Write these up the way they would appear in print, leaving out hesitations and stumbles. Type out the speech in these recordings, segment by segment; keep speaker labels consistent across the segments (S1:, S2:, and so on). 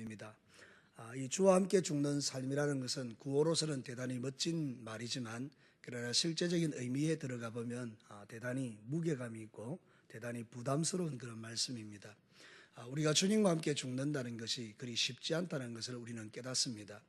S1: 입니다. 이 주와 함께 죽는 삶이라는 것은 구호로서는 대단히 멋진 말이지만 그러나 실제적인 의미에 들어가 보면 대단히 무게감이 있고 대단히 부담스러운 그런 말씀입니다. 우리가 주님과 함께 죽는다는 것이 그리 쉽지 않다는 것을 우리는 깨닫습니다.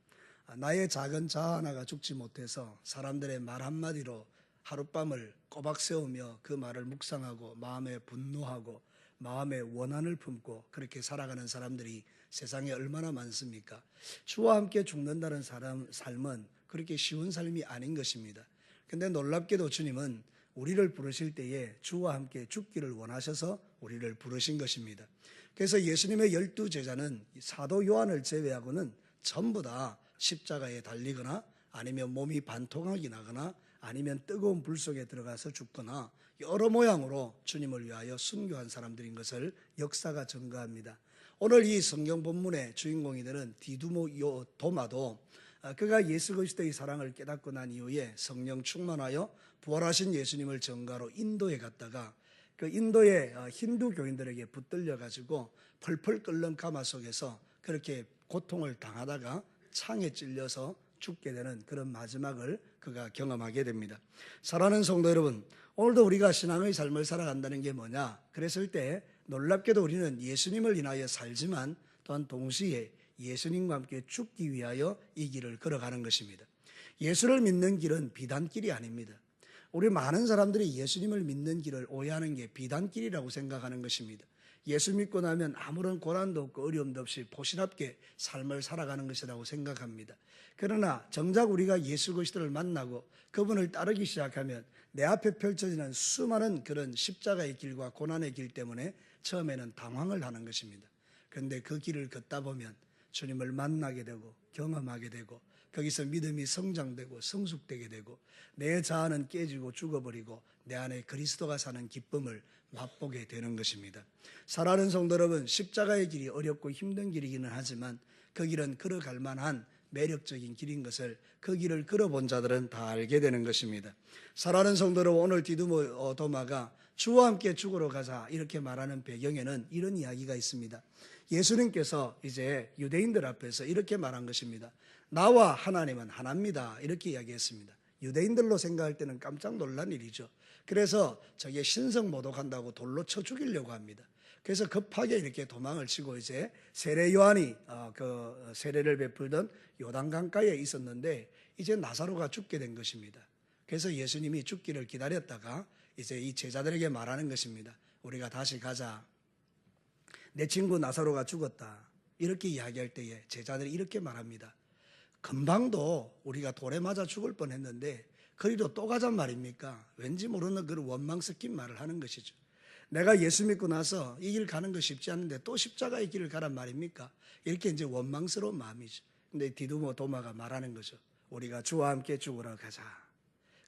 S1: 나의 작은 자아 하나가 죽지 못해서 사람들의 말 한마디로 하룻밤을 꼬박 세우며 그 말을 묵상하고 마음에 분노하고 마음에 원한을 품고 그렇게 살아가는 사람들이 세상에 얼마나 많습니까? 주와 함께 죽는다는 삶은 그렇게 쉬운 삶이 아닌 것입니다. 근데 놀랍게도 주님은 우리를 부르실 때에 주와 함께 죽기를 원하셔서 우리를 부르신 것입니다. 그래서 예수님의 12 제자는 사도 요한을 제외하고는 전부 다 십자가에 달리거나 아니면 몸이 반토막이 나거나 아니면 뜨거운 불 속에 들어가서 죽거나 여러 모양으로 주님을 위하여 순교한 사람들인 것을 역사가 증거합니다. 오늘 이 성경 본문의 주인공이 되는 디두모 도마도 그가 예수 그리스도의 사랑을 깨닫고 난 이후에 성령 충만하여 부활하신 예수님을 전가로 인도에 갔다가 그 인도의 힌두 교인들에게 붙들려 가지고 펄펄 끓는 가마 속에서 그렇게 고통을 당하다가 창에 찔려서 죽게 되는 그런 마지막을 그가 경험하게 됩니다. 사랑하는 성도 여러분, 오늘도 우리가 신앙의 삶을 살아간다는 게 뭐냐? 그랬을 때 놀랍게도 우리는 예수님을 인하여 살지만 또한 동시에 예수님과 함께 죽기 위하여 이 길을 걸어가는 것입니다. 예수를 믿는 길은 비단길이 아닙니다. 우리 많은 사람들이 예수님을 믿는 길을 오해하는 게 비단길이라고 생각하는 것입니다. 예수 믿고 나면 아무런 고난도 없고 어려움도 없이 포신하게 삶을 살아가는 것이라고 생각합니다. 그러나 정작 우리가 예수 그리스도를 만나고 그분을 따르기 시작하면 내 앞에 펼쳐지는 수많은 그런 십자가의 길과 고난의 길 때문에 처음에는 당황을 하는 것입니다. 그런데 그 길을 걷다 보면 주님을 만나게 되고 경험하게 되고 거기서 믿음이 성장되고 성숙되게 되고 내 자아는 깨지고 죽어버리고 내 안에 그리스도가 사는 기쁨을 맛보게 되는 것입니다. 사랑하는 성도 여러분, 십자가의 길이 어렵고 힘든 길이기는 하지만 그 길은 걸어갈 만한 매력적인 길인 것을 그 길을 걸어본 자들은 다 알게 되는 것입니다. 사랑하는 성도 여러분, 오늘 디두모 도마가 주와 함께 죽으러 가자 이렇게 말하는 배경에는 이런 이야기가 있습니다. 예수님께서 이제 유대인들 앞에서 이렇게 말한 것입니다. 나와 하나님은 하나입니다. 이렇게 이야기했습니다. 유대인들로 생각할 때는 깜짝 놀란 일이죠. 그래서 저게 신성 모독한다고 돌로 쳐 죽이려고 합니다. 그래서 급하게 이렇게 도망을 치고 이제 세례 요한이 그 세례를 베풀던 요단강가에 있었는데 이제 나사로가 죽게 된 것입니다. 그래서 예수님이 죽기를 기다렸다가 이제 이 제자들에게 말하는 것입니다. 우리가 다시 가자. 내 친구 나사로가 죽었다. 이렇게 이야기할 때에 제자들이 이렇게 말합니다. 금방도 우리가 돌에 맞아 죽을 뻔했는데 그리로 또 가잔 말입니까? 왠지 모르는 그런 원망 섞인 말을 하는 것이죠. 내가 예수 믿고 나서 이 길 가는 거 쉽지 않은데 또 십자가의 길을 가란 말입니까? 이렇게 이제 원망스러운 마음이죠. 근데 디두모 도마가 말하는 거죠. 우리가 주와 함께 죽으러 가자.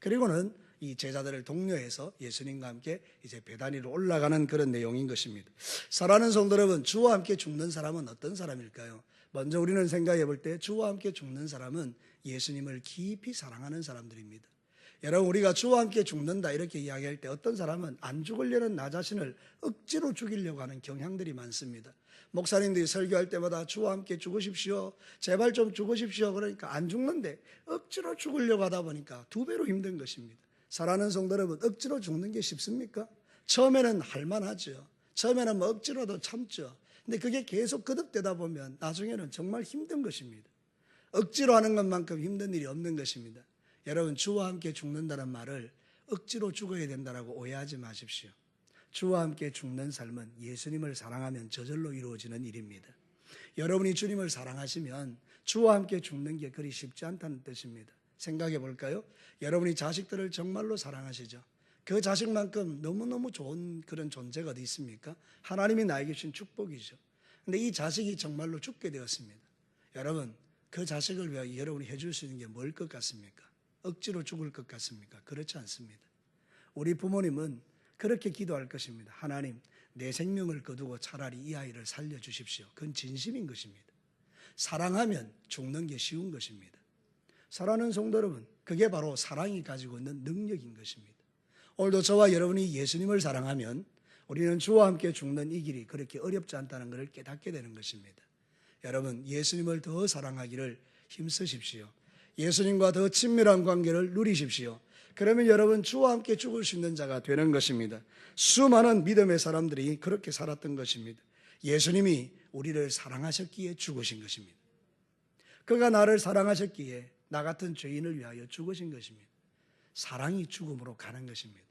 S1: 그리고는 이 제자들을 독려해서 예수님과 함께 이제 베다니로 올라가는 그런 내용인 것입니다. 사랑하는 성도 여러분, 주와 함께 죽는 사람은 어떤 사람일까요? 먼저 우리는 생각해 볼 때 주와 함께 죽는 사람은 예수님을 깊이 사랑하는 사람들입니다. 여러분, 우리가 주와 함께 죽는다 이렇게 이야기할 때 어떤 사람은 안 죽으려는 나 자신을 억지로 죽이려고 하는 경향들이 많습니다. 목사님들이 설교할 때마다 주와 함께 죽으십시오. 제발 좀 죽으십시오. 그러니까 안 죽는데 억지로 죽으려고 하다 보니까 두 배로 힘든 것입니다. 사랑하는 성도 여러분, 억지로 죽는 게 쉽습니까? 처음에는 할만하죠. 처음에는 뭐 억지로도 참죠. 근데 그게 계속 거듭되다 보면 나중에는 정말 힘든 것입니다. 억지로 하는 것만큼 힘든 일이 없는 것입니다. 여러분, 주와 함께 죽는다는 말을 억지로 죽어야 된다고 오해하지 마십시오. 주와 함께 죽는 삶은 예수님을 사랑하면 저절로 이루어지는 일입니다. 여러분이 주님을 사랑하시면 주와 함께 죽는 게 그리 쉽지 않다는 뜻입니다. 생각해 볼까요? 여러분이 자식들을 정말로 사랑하시죠? 그 자식만큼 너무너무 좋은 그런 존재가 어디 있습니까? 하나님이 나에게 주신 축복이죠. 근데 이 자식이 정말로 죽게 되었습니다. 여러분, 그 자식을 위하여 여러분이 해줄 수 있는 게 뭘 것 같습니까? 억지로 죽을 것 같습니까? 그렇지 않습니다. 우리 부모님은 그렇게 기도할 것입니다. 하나님, 내 생명을 거두고 차라리 이 아이를 살려주십시오. 그건 진심인 것입니다. 사랑하면 죽는 게 쉬운 것입니다. 사랑하는 성도 여러분, 그게 바로 사랑이 가지고 있는 능력인 것입니다. 오늘도 저와 여러분이 예수님을 사랑하면 우리는 주와 함께 죽는 이 길이 그렇게 어렵지 않다는 것을 깨닫게 되는 것입니다. 여러분 예수님을 더 사랑하기를 힘쓰십시오. 예수님과 더 친밀한 관계를 누리십시오. 그러면 여러분 주와 함께 죽을 수 있는 자가 되는 것입니다. 수많은 믿음의 사람들이 그렇게 살았던 것입니다. 예수님이 우리를 사랑하셨기에 죽으신 것입니다. 그가 나를 사랑하셨기에 나 같은 죄인을 위하여 죽으신 것입니다. 사랑이 죽음으로 가는 것입니다.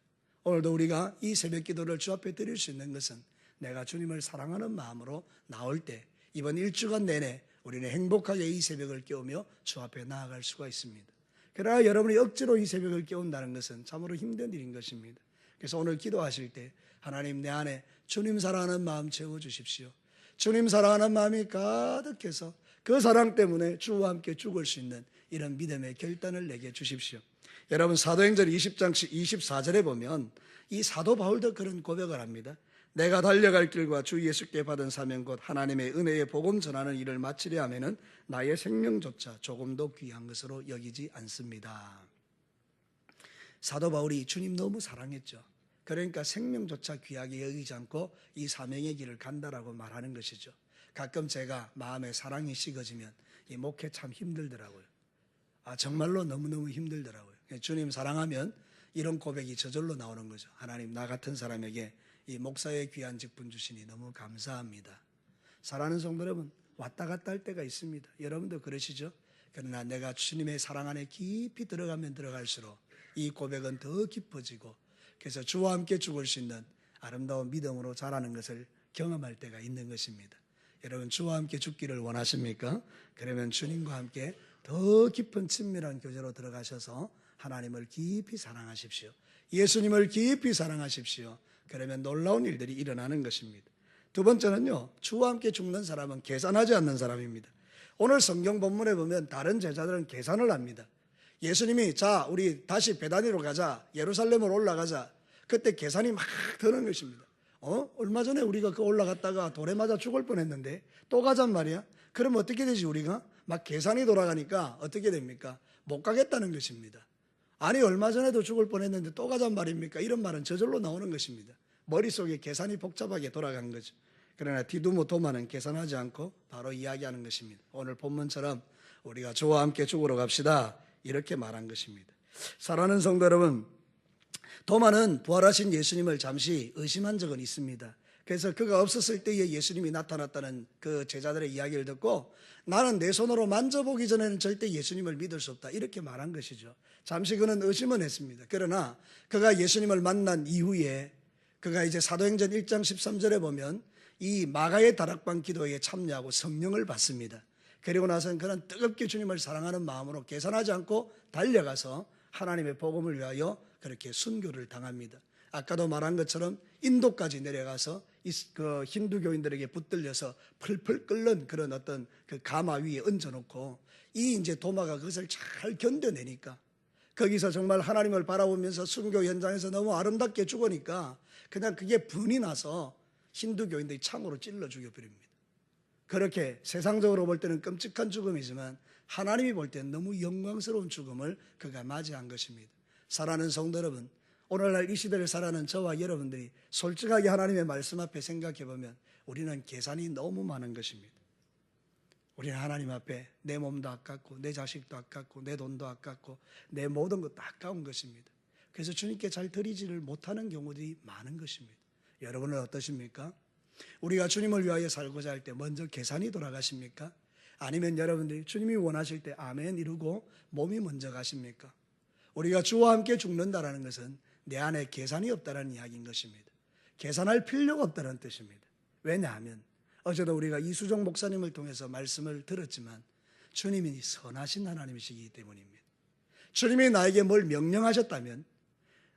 S1: 오늘도 우리가 이 새벽 기도를 주 앞에 드릴 수 있는 것은 내가 주님을 사랑하는 마음으로 나올 때 이번 일주간 내내 우리는 행복하게 이 새벽을 깨우며 주 앞에 나아갈 수가 있습니다. 그러나 여러분이 억지로 이 새벽을 깨운다는 것은 참으로 힘든 일인 것입니다. 그래서 오늘 기도하실 때 하나님 내 안에 주님 사랑하는 마음 채워주십시오. 주님 사랑하는 마음이 가득해서 그 사랑 때문에 주와 함께 죽을 수 있는 이런 믿음의 결단을 내게 주십시오. 여러분 사도행전 20장 24절에 보면 이 사도 바울도 그런 고백을 합니다. 내가 달려갈 길과 주 예수께 받은 사명 곧 하나님의 은혜의 복음 전하는 일을 마치려 하면은 나의 생명조차 조금도 귀한 것으로 여기지 않습니다. 사도 바울이 주님 너무 사랑했죠. 그러니까 생명조차 귀하게 여기지 않고 이 사명의 길을 간다라고 말하는 것이죠. 가끔 제가 마음에 사랑이 식어지면 이 목회 참 힘들더라고요. 정말로 너무너무 힘들더라고요. 주님 사랑하면 이런 고백이 저절로 나오는 거죠. 하나님 나 같은 사람에게 이 목사의 귀한 직분 주시니 너무 감사합니다. 사랑하는 성도 여러분, 왔다 갔다 할 때가 있습니다. 여러분도 그러시죠? 그러나 내가 주님의 사랑 안에 깊이 들어가면 들어갈수록 이 고백은 더 깊어지고 그래서 주와 함께 죽을 수 있는 아름다운 믿음으로 자라는 것을 경험할 때가 있는 것입니다. 여러분 주와 함께 죽기를 원하십니까? 그러면 주님과 함께 더 깊은 친밀한 교제로 들어가셔서 하나님을 깊이 사랑하십시오. 예수님을 깊이 사랑하십시오. 그러면 놀라운 일들이 일어나는 것입니다. 두 번째는요, 주와 함께 죽는 사람은 계산하지 않는 사람입니다. 오늘 성경 본문에 보면 다른 제자들은 계산을 합니다. 예수님이 자 우리 다시 베다니로 가자, 예루살렘으로 올라가자. 그때 계산이 막 드는 것입니다. 얼마 전에 우리가 그 올라갔다가 돌에 맞아 죽을 뻔했는데 또 가잔 말이야. 그럼 어떻게 되지? 우리가 막 계산이 돌아가니까 어떻게 됩니까? 못 가겠다는 것입니다. 아니 얼마 전에도 죽을 뻔했는데 또 가잔 말입니까? 이런 말은 저절로 나오는 것입니다. 머릿속에 계산이 복잡하게 돌아간 거죠. 그러나 디두모 도마는 계산하지 않고 바로 이야기하는 것입니다. 오늘 본문처럼 우리가 주와 함께 죽으러 갑시다 이렇게 말한 것입니다. 사랑하는 성도 여러분, 도마는 부활하신 예수님을 잠시 의심한 적은 있습니다. 그래서 그가 없었을 때에 예수님이 나타났다는 그 제자들의 이야기를 듣고 나는 내 손으로 만져보기 전에는 절대 예수님을 믿을 수 없다 이렇게 말한 것이죠. 잠시 그는 의심은 했습니다. 그러나 그가 예수님을 만난 이후에 그가 이제 사도행전 1장 13절에 보면 이 마가의 다락방 기도에 참여하고 성령을 받습니다. 그리고 나서는 그는 뜨겁게 주님을 사랑하는 마음으로 계산하지 않고 달려가서 하나님의 복음을 위하여 그렇게 순교를 당합니다. 아까도 말한 것처럼 인도까지 내려가서 그 힌두교인들에게 붙들려서 펄펄 끓는 그런 어떤 그 가마 위에 얹어놓고 이 이제 도마가 그것을 잘 견뎌내니까 거기서 정말 하나님을 바라보면서 순교 현장에서 너무 아름답게 죽으니까 그냥 그게 분이 나서 힌두교인들이 창으로 찔러 죽여버립니다. 그렇게 세상적으로 볼 때는 끔찍한 죽음이지만 하나님이 볼 때는 너무 영광스러운 죽음을 그가 맞이한 것입니다. 사랑하는 성도 여러분, 오늘날 이 시대를 살아가는 저와 여러분들이 솔직하게 하나님의 말씀 앞에 생각해 보면 우리는 계산이 너무 많은 것입니다. 우리는 하나님 앞에 내 몸도 아깝고 내 자식도 아깝고 내 돈도 아깝고 내 모든 것도 아까운 것입니다. 그래서 주님께 잘 드리지를 못하는 경우들이 많은 것입니다. 여러분은 어떠십니까? 우리가 주님을 위하여 살고자 할 때 먼저 계산이 돌아가십니까? 아니면 여러분들이 주님이 원하실 때 아멘 이루고 몸이 먼저 가십니까? 우리가 주와 함께 죽는다는 것은 내 안에 계산이 없다는 이야기인 것입니다. 계산할 필요가 없다는 뜻입니다. 왜냐하면 어제도 우리가 이수종 목사님을 통해서 말씀을 들었지만 주님이 선하신 하나님이시기 때문입니다. 주님이 나에게 뭘 명령하셨다면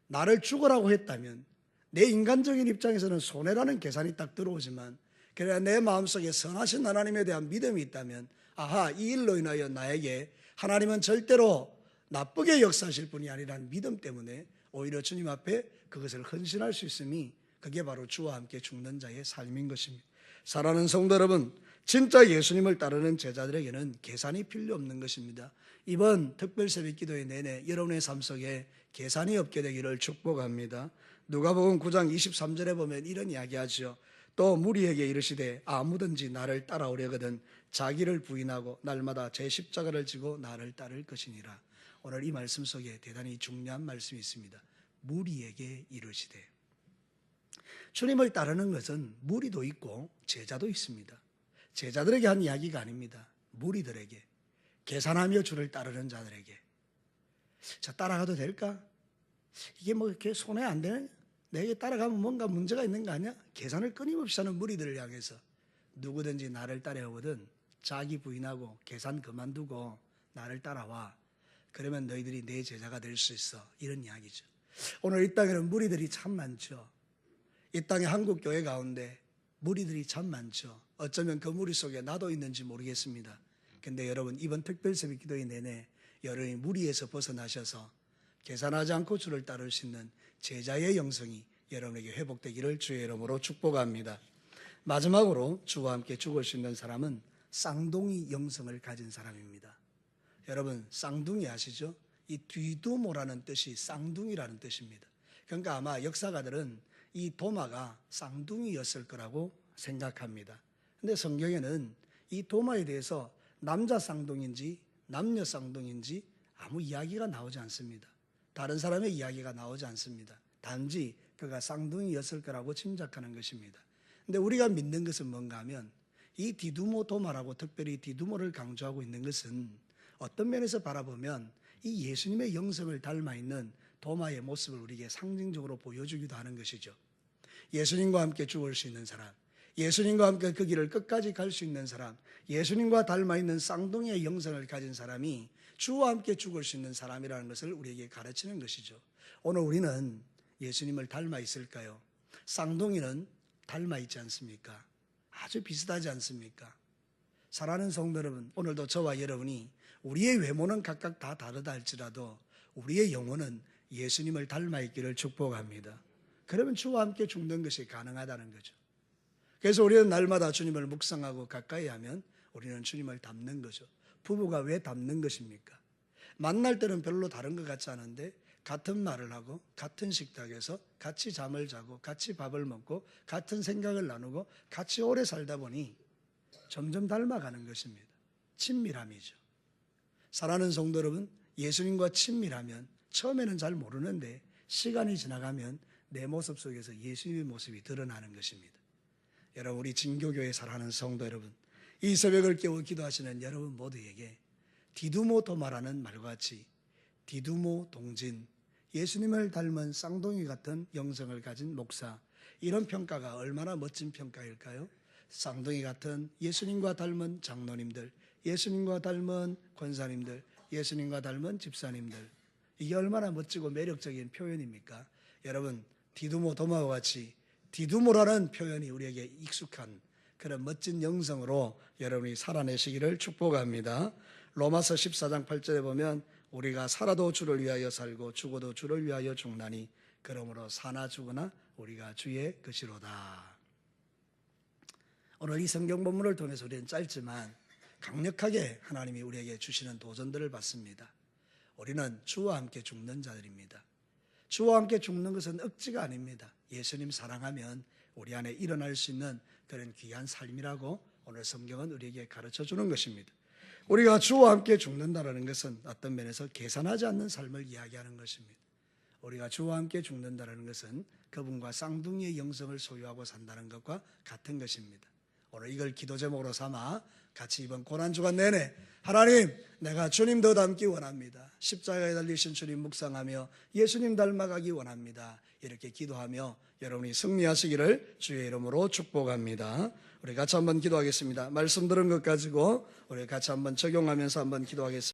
S1: 나를 죽으라고 했다면 내 인간적인 입장에서는 손해라는 계산이 딱 들어오지만 그래야 내 마음속에 선하신 하나님에 대한 믿음이 있다면 아하 이 일로 인하여 나에게 하나님은 절대로 나쁘게 역사하실 분이 아니라는 믿음 때문에 오히려 주님 앞에 그것을 헌신할 수 있음이 그게 바로 주와 함께 죽는 자의 삶인 것입니다. 사랑하는 성도 여러분, 진짜 예수님을 따르는 제자들에게는 계산이 필요 없는 것입니다. 이번 특별 새벽 기도의 내내 여러분의 삶 속에 계산이 없게 되기를 축복합니다. 누가복음 9장 23절에 보면 이런 이야기하죠. 또 무리에게 이르시되 아무든지 나를 따라오려거든 자기를 부인하고 날마다 제 십자가를 지고 나를 따를 것이니라. 오늘 이 말씀 속에 대단히 중요한 말씀이 있습니다. 무리에게 이르시되. 주님을 따르는 것은 무리도 있고 제자도 있습니다. 제자들에게 한 이야기가 아닙니다. 무리들에게, 계산하며 주를 따르는 자들에게. 자, 따라가도 될까? 이게 뭐 이렇게 손에 안 되네? 내게 따라가면 뭔가 문제가 있는 거 아니야? 계산을 끊임없이 하는 무리들을 향해서 누구든지 나를 따라오거든 자기 부인하고 계산 그만두고 나를 따라와. 그러면 너희들이 내 제자가 될 수 있어. 이런 이야기죠. 오늘 이 땅에는 무리들이 참 많죠. 이 땅의 한국 교회 가운데 무리들이 참 많죠. 어쩌면 그 무리 속에 나도 있는지 모르겠습니다. 근데 여러분, 이번 특별새벽 기도회 내내 여러분이 무리에서 벗어나셔서 계산하지 않고 주를 따를 수 있는 제자의 영성이 여러분에게 회복되기를 주의 이름으로 축복합니다. 마지막으로 주와 함께 죽을 수 있는 사람은 쌍둥이 영성을 가진 사람입니다. 여러분, 쌍둥이 아시죠? 이 뒤두모라는 뜻이 쌍둥이라는 뜻입니다. 그러니까 아마 역사가들은 이 도마가 쌍둥이였을 거라고 생각합니다. 근데 성경에는 이 도마에 대해서 남자 쌍둥이인지 남녀 쌍둥이인지 아무 이야기가 나오지 않습니다. 다른 사람의 이야기가 나오지 않습니다. 단지 그가 쌍둥이였을 거라고 짐작하는 것입니다. 근데 우리가 믿는 것은 뭔가 하면 이 디두모 도마라고 특별히 디두모를 강조하고 있는 것은 어떤 면에서 바라보면 이 예수님의 영성을 닮아 있는 도마의 모습을 우리에게 상징적으로 보여주기도 하는 것이죠. 예수님과 함께 죽을 수 있는 사람, 예수님과 함께 그 길을 끝까지 갈 수 있는 사람, 예수님과 닮아 있는 쌍둥이의 영성을 가진 사람이 주와 함께 죽을 수 있는 사람이라는 것을 우리에게 가르치는 것이죠. 오늘 우리는 예수님을 닮아 있을까요? 쌍둥이는 닮아 있지 않습니까? 아주 비슷하지 않습니까? 사랑하는 성도 여러분, 오늘도 저와 여러분이 우리의 외모는 각각 다 다르다 할지라도 우리의 영혼은 예수님을 닮아 있기를 축복합니다. 그러면 주와 함께 죽는 것이 가능하다는 거죠. 그래서 우리는 날마다 주님을 묵상하고 가까이 하면 우리는 주님을 닮는 거죠. 부부가 왜 닮는 것입니까? 만날 때는 별로 다른 것 같지 않은데 같은 말을 하고 같은 식탁에서 같이 잠을 자고 같이 밥을 먹고 같은 생각을 나누고 같이 오래 살다 보니 점점 닮아가는 것입니다. 친밀함이죠. 사랑하는 성도 여러분, 예수님과 친밀하면 처음에는 잘 모르는데 시간이 지나가면 내 모습 속에서 예수님의 모습이 드러나는 것입니다. 여러분, 우리 진교교회 사랑하는 성도 여러분, 이 새벽을 깨워 기도하시는 여러분 모두에게 디두모 도마라는 말과 같이 디두모 동진, 예수님을 닮은 쌍둥이 같은 영성을 가진 목사, 이런 평가가 얼마나 멋진 평가일까요? 쌍둥이 같은 예수님과 닮은 장로님들, 예수님과 닮은 권사님들, 예수님과 닮은 집사님들, 이게 얼마나 멋지고 매력적인 표현입니까? 여러분, 디두모 도마와 같이 디두모라는 표현이 우리에게 익숙한 그런 멋진 영성으로 여러분이 살아내시기를 축복합니다. 로마서 14장 8절에 보면 우리가 살아도 주를 위하여 살고 죽어도 주를 위하여 죽나니 그러므로 사나 죽으나 우리가 주의 것이로다. 오늘 이 성경 본문을 통해서 우리는 짧지만 강력하게 하나님이 우리에게 주시는 도전들을 받습니다. 우리는 주와 함께 죽는 자들입니다. 주와 함께 죽는 것은 억지가 아닙니다. 예수님 사랑하면 우리 안에 일어날 수 있는 그런 귀한 삶이라고 오늘 성경은 우리에게 가르쳐 주는 것입니다. 우리가 주와 함께 죽는다는 것은 어떤 면에서 계산하지 않는 삶을 이야기하는 것입니다. 우리가 주와 함께 죽는다는 것은 그분과 쌍둥이의 영성을 소유하고 산다는 것과 같은 것입니다. 오늘 이걸 기도 제목으로 삼아 같이 이번 고난주간 내내 하나님, 내가 주님 더 닮기 원합니다. 십자가에 달리신 주님 묵상하며 예수님 닮아가기 원합니다. 이렇게 기도하며 여러분이 승리하시기를 주의 이름으로 축복합니다. 우리 같이 한번 기도하겠습니다. 말씀 들은 것 가지고 우리 같이 한번 적용하면서 한번 기도하겠습니다.